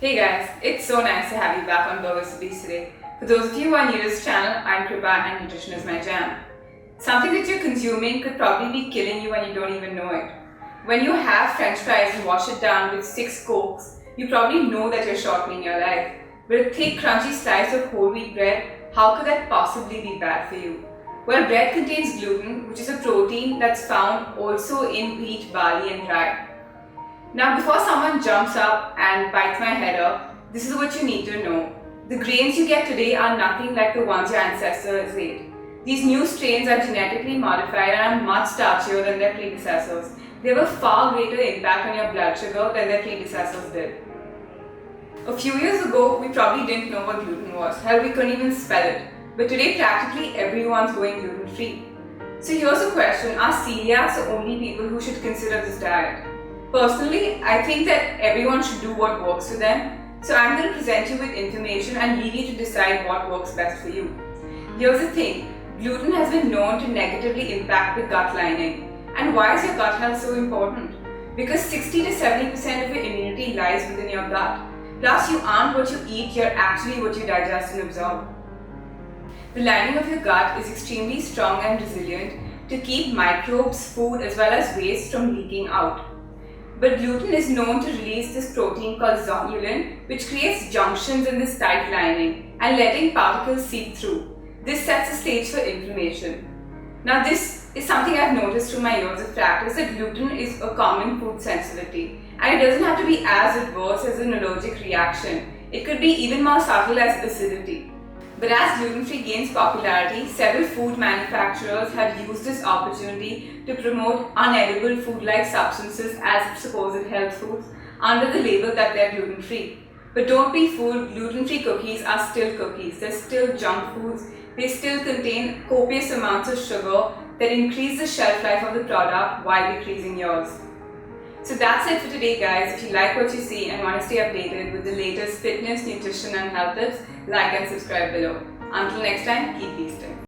Hey guys, it's so nice to have you back on Purposeful today. For those of you who are new to this channel, I'm Kripa and nutrition is my jam. Something that you're consuming could probably be killing you and you don't even know it. When you have french fries and wash it down with 6 cokes, you probably know that you're shortening your life. But a thick crunchy slice of whole wheat bread, how could that possibly be bad for you? Well, bread contains gluten, which is a protein that's found also in wheat, barley and rye. Now, before someone jumps up and bites my head off, this is what you need to know. The grains you get today are nothing like the ones your ancestors ate. These new strains are genetically modified and are much starchier than their predecessors. They have a far greater impact on your blood sugar than their predecessors did. A few years ago, we probably didn't know what gluten was. Hell, we couldn't even spell it. But today, practically everyone's going gluten-free. So here's a question, are celiacs the only people who should consider this diet? Personally, I think that everyone should do what works for them. So I'm going to present you with information and leave you to decide what works best for you. Here's the thing, gluten has been known to negatively impact the gut lining. And why is your gut health so important? Because 60 to 70% of your immunity lies within your gut. Plus, you aren't what you eat, you're actually what you digest and absorb. The lining of your gut is extremely strong and resilient to keep microbes, food as well as waste from leaking out. But gluten is known to release this protein called zonulin, which creates junctions in this tight lining and letting particles seep through. This sets the stage for inflammation. Now, this is something I've noticed through my years of practice, that gluten is a common food sensitivity, and it doesn't have to be as adverse as an allergic reaction. It could be even more subtle as acidity. But as gluten-free gains popularity, several food manufacturers have used this opportunity to promote unedible food-like substances as supposed health foods under the label that they're gluten-free. But don't be fooled, gluten-free cookies are still cookies. They're still junk foods. They still contain copious amounts of sugar that increase the shelf life of the product while decreasing yours. So that's it for today, guys. If you like what you see and want to stay updated with the latest fitness, nutrition and health tips, like and subscribe below. Until next time, keep feasting.